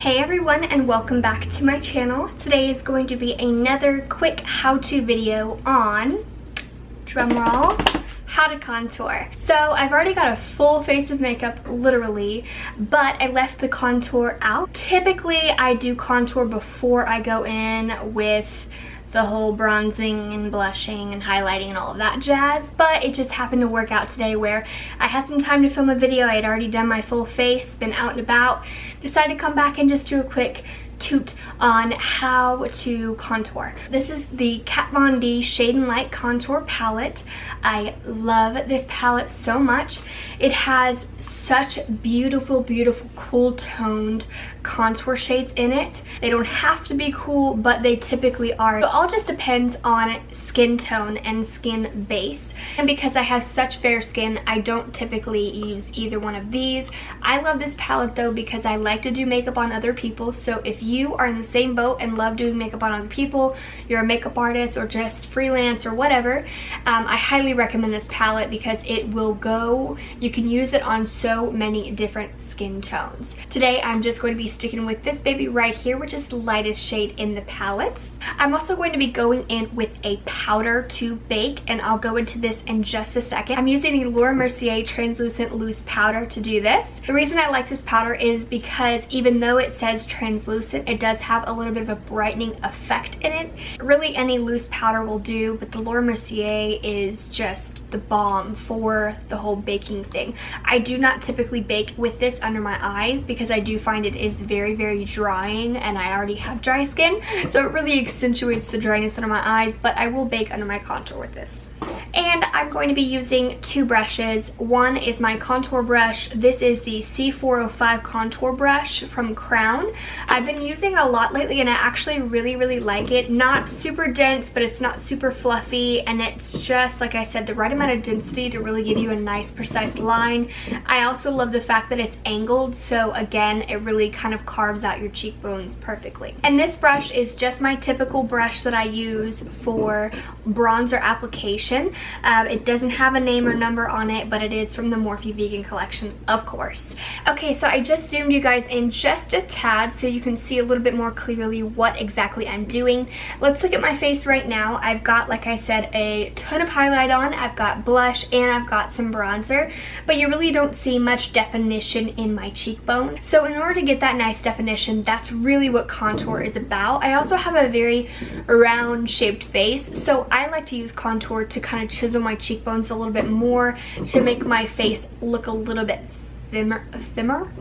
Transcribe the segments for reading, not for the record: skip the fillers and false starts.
Hey everyone, and welcome back to my channel. Today is going to be another quick how-to video on, drumroll, how to contour. So I've already got a full face of makeup, literally, but I left the contour out. Typically I do contour before I go in with the whole bronzing and blushing and highlighting and all of that jazz, but it just happened to work out today where I had some time to film a video. I had already done my full face, been out and about, decided to come back and just do a quick toot on how to contour. This is the Kat Von D Shade and Light Contour Palette. I love this palette so much. It has such beautiful, cool toned contour shades in it. They don't have to be cool, but they typically are. So it all just depends on skin tone and skin base. And because I have such fair skin, I don't typically use either one of these. I love this palette though because I like to do makeup on other people. So if you are in the same boat and love doing makeup on other people, you're a makeup artist or just freelance or whatever, I highly recommend this palette because it will go, you can use it on so many different skin tones. Today I'm just going to be sticking with this baby right here, which is the lightest shade in the palette. I'm also going to be going in with a powder to bake, and I'll go into this in just a second. I'm using the LarisMarieMakeup translucent loose powder to do this. The reason I like this powder is because even though it says translucent, it does have a little bit of a brightening effect in it. Really any loose powder will do, but the LarisMarieMakeup is just the bomb for the whole baking thing. I do not typically bake with this under my eyes because I do find it is very drying, and I already have dry skin, so it really accentuates the dryness under my eyes, but I will bake under my contour with this. And I'm going to be using two brushes. One is my contour brush. This is the C405 contour brush from Crown. I've been using it a lot lately and I actually really like it. Not super dense, but it's not super fluffy, and it's just, like I said, the right amount of density to really give you a nice precise line. I also love the fact that it's angled, so again, it really kind of carves out your cheekbones perfectly. And this brush is just my typical brush that I use for bronzer application. It doesn't have a name or number on it, but it is from the Morphe vegan collection, of course. Okay, so I just zoomed you guys in just a tad so you can see a little bit more clearly what exactly I'm doing. Let's look at my face right now. I've got, like I said, a ton of highlight on, I've got blush, and I've got some bronzer, but you really don't see much definition in my cheekbone. So in order to get that nice definition, that's really what contour is about. I also have a very round shaped face, so I like to use contour to kind of chisel my cheekbones a little bit more to make my face look a little bit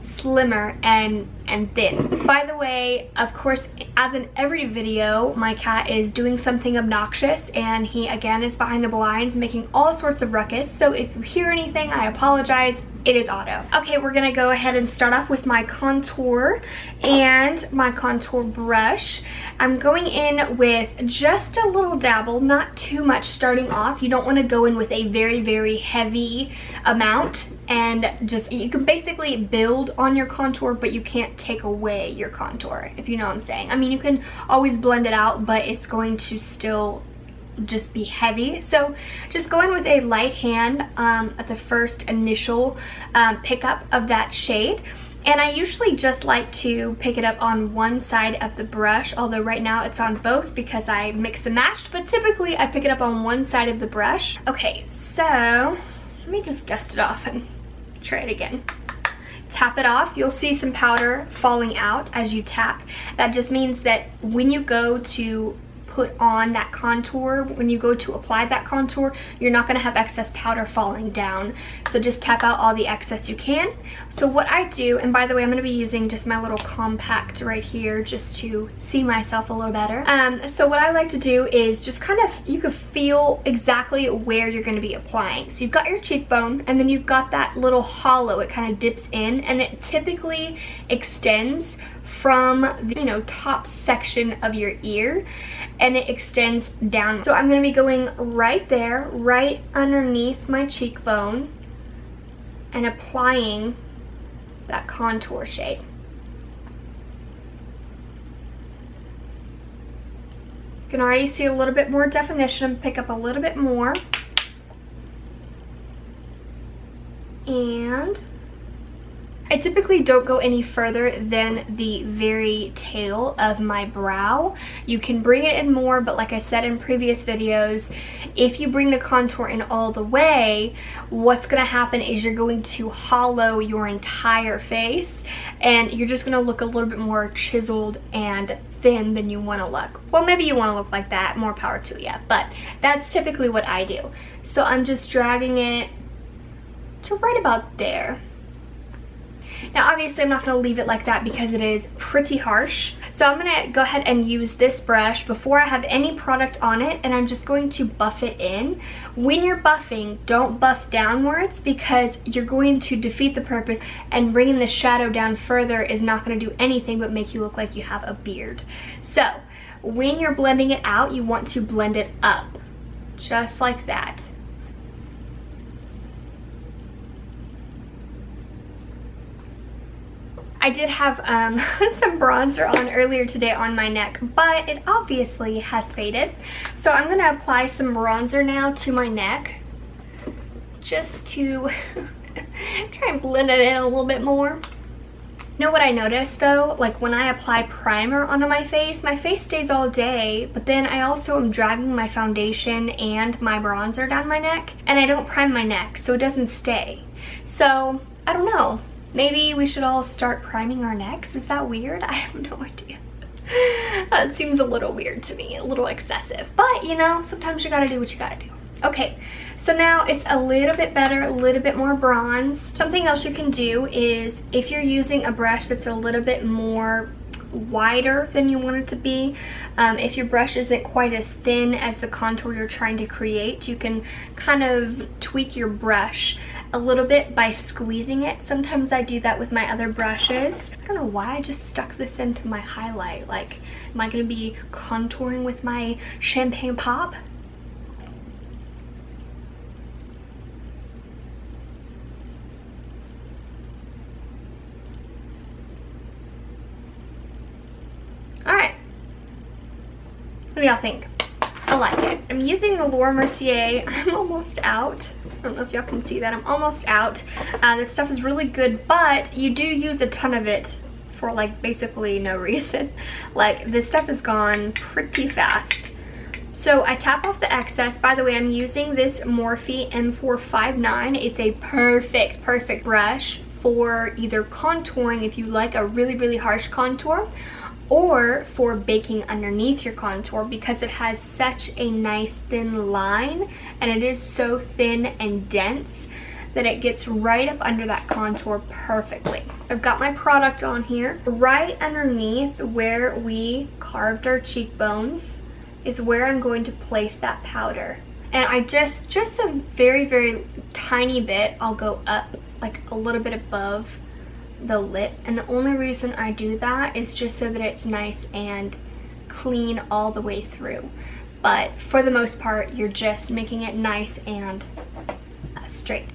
slimmer and thin. By the way, of course, as in every video, my cat is doing something obnoxious, and he again is behind the blinds making all sorts of ruckus, so if you hear anything, I apologize. It is auto. Okay, we're gonna go ahead and start off with my contour and my contour brush. I'm going in with just a little dabble, not too much starting off. You don't want to go in with a very heavy amount, and just, you can basically build on your contour, but you can't take away your contour, if you know what I'm saying. I mean, you can always blend it out, but it's going to still just be heavy. So just go in with a light hand at the first initial pickup of that shade. And I usually just like to pick it up on one side of the brush, although right now it's on both because I mix and matched, but typically I pick it up on one side of the brush. Okay, so let me just dust it off and try it again. Tap it off. You'll see some powder falling out as you tap. That just means that when you go to put on that contour, when you go to apply that contour, you're not going to have excess powder falling down. So just tap out all the excess you can. So what I do, and by the way, I'm going to be using just my little compact right here just to see myself a little better. So what I like to do is just kind of, you can feel exactly where you're going to be applying. So you've got your cheekbone, and then you've got that little hollow. It kind of dips in, and it typically extends from the, you know, top section of your ear, and it extends down. So I'm going to be going right there, right underneath my cheekbone, and applying that contour shade. You can already see a little bit more definition. Pick up a little bit more, and I typically don't go any further than the very tail of my brow. You can bring it in more, but like I said in previous videos, if you bring the contour in all the way, what's going to happen is you're going to hollow your entire face and you're just going to look a little bit more chiseled and thin than you want to look. Well, maybe you want to look like that, more power to you, but that's typically what I do. So I'm just dragging it to right about there. Now obviously I'm not going to leave it like that because it is pretty harsh. So I'm going to go ahead and use this brush before I have any product on it, and I'm just going to buff it in. When you're buffing, don't buff downwards because you're going to defeat the purpose, and bringing the shadow down further is not going to do anything but make you look like you have a beard. So when you're blending it out, you want to blend it up, just like that. I did have some bronzer on earlier today on my neck, but it obviously has faded. So I'm going to apply some bronzer now to my neck, just to try and blend it in a little bit more. You know what I noticed though? Like when I apply primer onto my face stays all day, but then I also am dragging my foundation and my bronzer down my neck, and I don't prime my neck, so it doesn't stay. So I don't know. Maybe we should all start priming our necks? Is that weird? I have no idea. It seems a little weird to me, a little excessive. But, you know, sometimes you gotta do what you gotta do. Okay, so now it's a little bit better, a little bit more bronzed. Something else you can do is, if you're using a brush that's a little bit more wider than you want it to be, if your brush isn't quite as thin as the contour you're trying to create, you can kind of tweak your brush a little bit by squeezing it. Sometimes I do that with my other brushes. I don't know why I just stuck this into my highlight. Like, am I gonna be contouring with my champagne pop? Alright, what do y'all think? I like it. I'm using the Mercier. I'm almost out. I don't know if y'all can see that. I'm almost out. This stuff is really good, but you do use a ton of it for like basically no reason. Like, this stuff is gone pretty fast. So I tap off the excess. By the way, I'm using this Morphe M459. It's a perfect brush for either contouring if you like a really harsh contour, or for baking underneath your contour, because it has such a nice thin line and it is so thin and dense that it gets right up under that contour perfectly. I've got my product on here. Right underneath where we carved our cheekbones is where I'm going to place that powder. And I just a very tiny bit, I'll go up like a little bit above the lip, and the only reason I do that is just so that it's nice and clean all the way through. But for the most part, you're just making it nice and straight.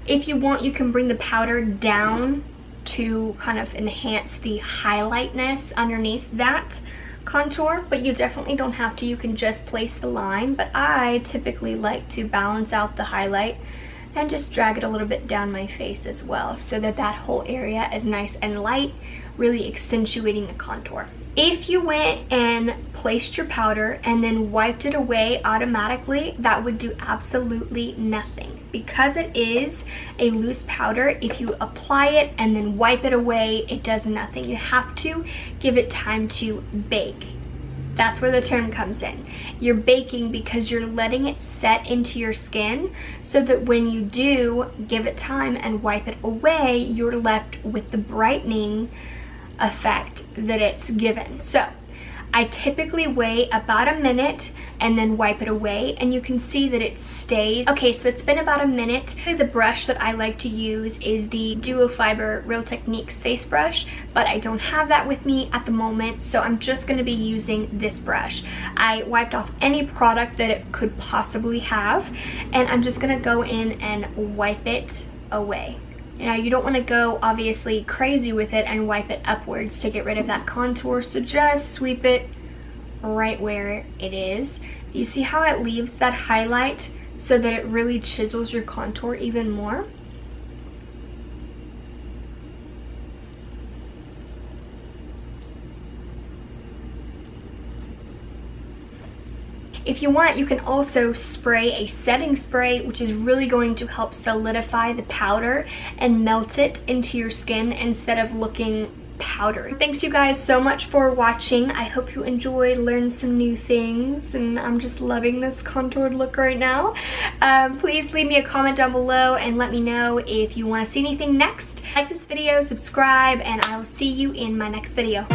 If you want, you can bring the powder down to kind of enhance the highlightness underneath that contour, but you definitely don't have to. You can just place the line, but I typically like to balance out the highlight and just drag it a little bit down my face as well, so that that whole area is nice and light, really accentuating the contour. If you went and placed your powder and then wiped it away automatically, that would do absolutely nothing. Because it is a loose powder, if you apply it and then wipe it away, it does nothing. You have to give it time to bake. That's where the term comes in. You're baking because you're letting it set into your skin, so that when you do give it time and wipe it away, you're left with the brightening effect that it's given. So I typically wait about a minute and then wipe it away, and you can see that it stays. Okay, so it's been about a minute. The brush that I like to use is the Duo Fiber Real Techniques face brush, but I don't have that with me at the moment, so I'm just going to be using this brush. I wiped off any product that it could possibly have, and I'm just going to go in and wipe it away. Now, you don't want to go obviously crazy with it and wipe it upwards to get rid of that contour, so just sweep it right where it is. You see how it leaves that highlight so that it really chisels your contour even more. If you want, you can also spray a setting spray, which is really going to help solidify the powder and melt it into your skin instead of looking powdery. Thanks you guys so much for watching. I hope you enjoyed, learned some new things, and I'm just loving this contoured look right now. Please leave me a comment down below and let me know if you want to see anything next. Like this video, subscribe, and I will see you in my next video.